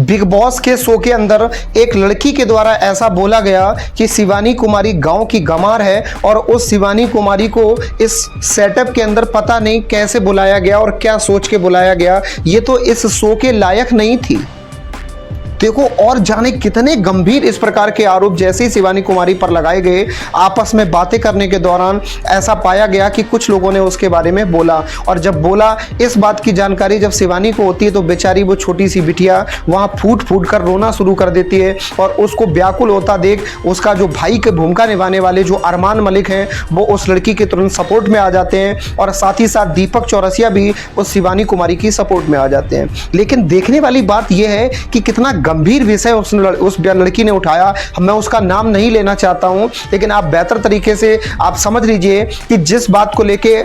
Big boss के show के अंदर एक लड़की के द्वारा ऐसा बोला गया कि शिवानी कुमारी गांव की गंवार है और उस शिवानी कुमारी को इस सेटअप के अंदर पता नहीं कैसे बुलाया गया और क्या सोच के बुलाया गया। ये तो इस शो के लायक नहीं थी। देखो, और जाने कितने गंभीर इस प्रकार के आरोप जैसे ही शिवानी कुमारी पर लगाए गए। आपस में बातें करने के दौरान ऐसा पाया गया कि कुछ लोगों ने उसके बारे में बोला, और जब बोला इस बात की जानकारी जब शिवानी को होती है तो बेचारी वो छोटी सी बिटिया वहां फूट फूट कर रोना शुरू कर देती है। और उसको व्याकुल होता देख उसका जो भाई की भूमिका निभाने वाले जो अरमान मलिक हैं वो उस लड़की के तुरंत सपोर्ट में आ जाते हैं, और साथ ही साथ दीपक चौरसिया भी उस शिवानी कुमारी की सपोर्ट में आ जाते हैं। लेकिन देखने वाली बात यह है कि कितना गंभीर विषय उस लड़की ने उठाया। मैं उसका नाम नहीं लेना चाहता हूं, लेकिन आप बेहतर तरीके से आप समझ लीजिए कि जिस बात को लेके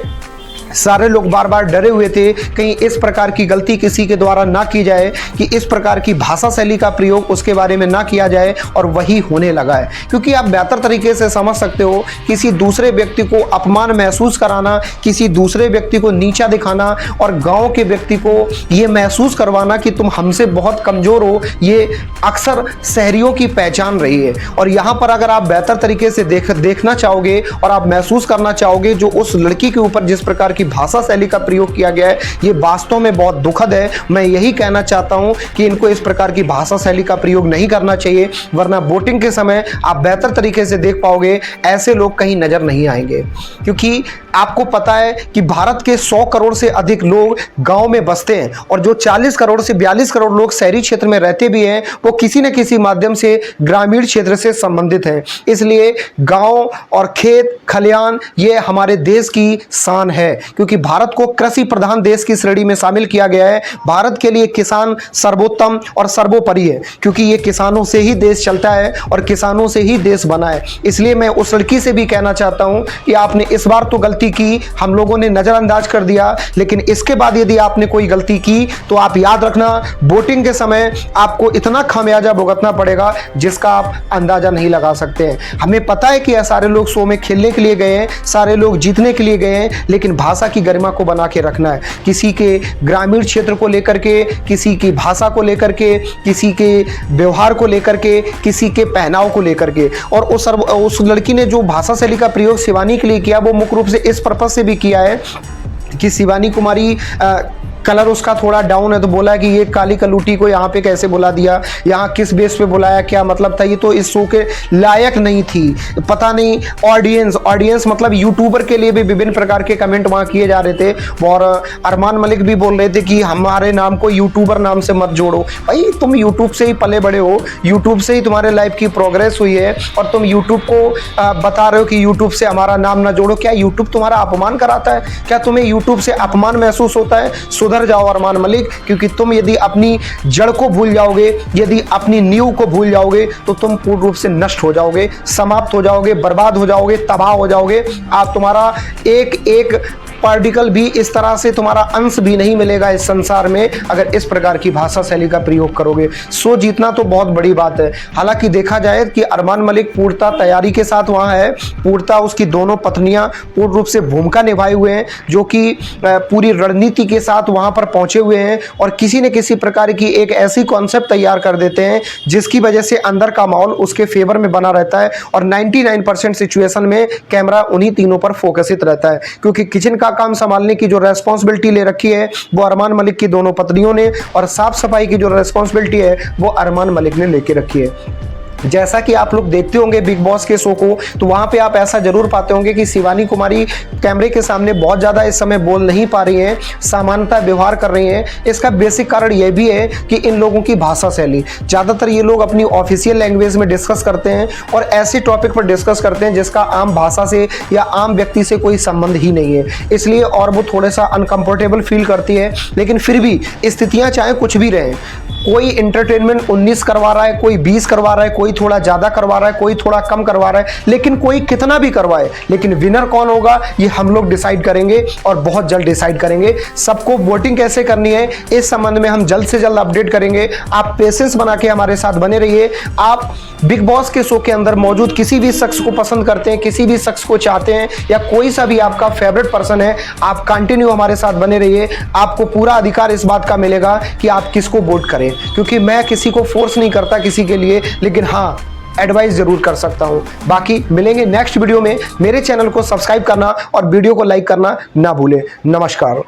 सारे लोग बार बार डरे हुए थे कहीं इस प्रकार की गलती किसी के द्वारा ना की जाए, कि इस प्रकार की भाषा शैली का प्रयोग उसके बारे में ना किया जाए, और वही होने लगा है। क्योंकि आप बेहतर तरीके से समझ सकते हो, किसी दूसरे व्यक्ति को अपमान महसूस कराना, किसी दूसरे व्यक्ति को नीचा दिखाना और गांव के व्यक्ति को ये महसूस करवाना कि तुम हमसे बहुत कमजोर हो, ये अक्सर शहरियों की पहचान रही है। और यहाँ पर अगर आप बेहतर तरीके से देखना चाहोगे और आप महसूस करना चाहोगे जो उस लड़की के ऊपर जिस प्रकार की भाषा शैली का प्रयोग किया गया है, ये वास्तव में बहुत दुखद है। मैं यही कहना चाहता हूं कि इनको इस प्रकार की भाषा शैली का प्रयोग नहीं करना चाहिए, वरना वोटिंग के समय आप बेहतर तरीके से देख पाओगे ऐसे लोग कहीं नजर नहीं आएंगे। क्योंकि आपको पता है कि भारत के 100 करोड़ से अधिक लोग गांव में बसते हैं, और जो 40 करोड़ से 42 करोड़ लोग शहरी क्षेत्र में रहते भी हैं वो किसी न किसी माध्यम से ग्रामीण क्षेत्र से संबंधित हैं। इसलिए गांव और खेत खलियान ये हमारे देश की शान है, क्योंकि भारत को कृषि प्रधान देश की श्रेणी में शामिल किया गया है। भारत के लिए किसान सर्वोत्तम और सर्वोपरि है, क्योंकि ये किसानों से ही देश चलता है और किसानों से ही देश बना है। इसलिए मैं उस लड़की से भी कहना चाहता हूं कि आपने इस बार तो गलती की, हम लोगों ने नजरअंदाज कर दिया, लेकिन इसके बाद यदि आपने कोई गलती की तो आप याद रखना वोटिंग के समय आपको इतना खामियाजा भुगतना पड़ेगा जिसका आप अंदाजा नहीं लगा सकते हैं। हमें पता है कि यह सारे लोग शो में खेलने के लिए गए हैं, सारे लोग जीतने के लिए गए हैं, लेकिन भाषा की गरिमा को बना के रखना है। किसी के ग्रामीण क्षेत्र को लेकर के, किसी की भाषा को लेकर के, किसी के व्यवहार को लेकर के, किसी के पहनाव को लेकर के। और उस लड़की ने जो भाषा शैली का प्रयोग शिवानी के लिए किया वो मुख्य रूप से इस पर्पस से भी किया है कि शिवानी कुमारी कलर उसका थोड़ा डाउन है, तो बोला कि ये काली कलूटी को यहाँ पे कैसे बुला दिया, यहाँ किस बेस पे बुलाया, क्या मतलब था, ये तो इस शो के लायक नहीं थी। पता नहीं ऑडियंस मतलब यूट्यूबर के लिए भी विभिन्न प्रकार के कमेंट वहाँ किए जा रहे थे, और अरमान मलिक भी बोल रहे थे कि हमारे नाम को यूट्यूबर नाम से मत जोड़ो। भाई तुम यूट्यूब से ही पले बड़े हो, यूट्यूब से ही तुम्हारे लाइफ की प्रोग्रेस हुई है, और तुम यूट्यूब को बता रहे हो कि यूट्यूब से हमारा नाम ना जोड़ो। क्या यूट्यूब तुम्हारा अपमान कराता है? क्या तुम्हें यूट्यूब से अपमान महसूस होता है? सुधर जाओ अरमान मलिक, क्योंकि तुम यदि अपनी जड़ को भूल जाओगे, यदि अपनी नींव को भूल जाओगे तो तुम पूर्ण रूप से नष्ट हो जाओगे, समाप्त हो जाओगे, बर्बाद हो जाओगे, तबाह हो जाओगे। आप तुम्हारा एक एक पार्टिकल भी इस तरह से तुम्हारा अंश भी नहीं मिलेगा इस संसार में अगर इस प्रकार की भाषा शैली का प्रयोग करोगे। सो जीतना तो बहुत बड़ी बात है। हालांकि देखा जाए कि अरमान मलिक पूर्णता तैयारी के साथ वहां है, पूर्णता उसकी दोनों पत्नियां पूर्ण रूप से भूमिका निभाए हुए हैं, जो कि पूरी रणनीति के साथ वहां पर पहुंचे हुए हैं, और किसी न किसी प्रकार की एक ऐसी कॉन्सेप्ट तैयार कर देते हैं जिसकी वजह से अंदर का माहौल उसके फेवर में बना रहता है, और 99% सिचुएशन में कैमरा उन्हीं तीनों पर फोकसित रहता है। क्योंकि किचन का काम संभालने की जो रेस्पॉन्सिबिलिटी ले रखी है वो अरमान मलिक की दोनों पत्नियों ने, और साफ सफाई की जो रेस्पॉन्सिबिलिटी है वो अरमान मलिक ने लेके रखी है। जैसा कि आप लोग देखते होंगे बिग बॉस के शो को, तो वहां पे आप ऐसा जरूर पाते होंगे कि शिवानी कुमारी कैमरे के सामने बहुत ज्यादा इस समय बोल नहीं पा रही हैं, सामान्यतः व्यवहार कर रही हैं। इसका बेसिक कारण यह भी है कि इन लोगों की भाषा शैली, ज्यादातर ये लोग अपनी ऑफिशियल लैंग्वेज में डिस्कस करते हैं और ऐसे टॉपिक पर डिस्कस करते हैं जिसका आम भाषा से या आम व्यक्ति से कोई संबंध ही नहीं है, इसलिए और वो थोड़ा सा अनकंफर्टेबल फील करती है। लेकिन फिर भी स्थितियां चाहे कुछ भी रहे, कोई एंटरटेनमेंट 19 करवा रहा है, कोई 20 करवा रहा है, कोई थोड़ा ज्यादा करवा रहा है, कोई थोड़ा कम करवा रहा है, लेकिन कोई कितना भी करवाए, लेकिन विनर कौन होगा ये हम लोग डिसाइड करेंगे, और बहुत जल्द डिसाइड करेंगे। सबको वोटिंग कैसे करनी है इस संबंध में हम जल्द से जल्द अपडेट करेंगे। आप पेशेंस बना के हमारे साथ बने रहिए। आप बिग बॉस के शो के अंदर मौजूद किसी भी शख्स को पसंद करते हैं, किसी भी शख्स को चाहते हैं, या कोई सा भी आपका फेवरेट पर्सन है, आप कंटिन्यू हमारे साथ बने रहिए। आपको पूरा अधिकार इस बात का मिलेगा कि आप किसको वोट करें। क्योंकि मैं किसी को फोर्स नहीं करता किसी के लिए, लेकिन हाँ एडवाइस जरूर कर सकता हूं। बाकी मिलेंगे नेक्स्ट वीडियो में। मेरे चैनल को सब्सक्राइब करना और वीडियो को लाइक करना ना भूलें। नमस्कार।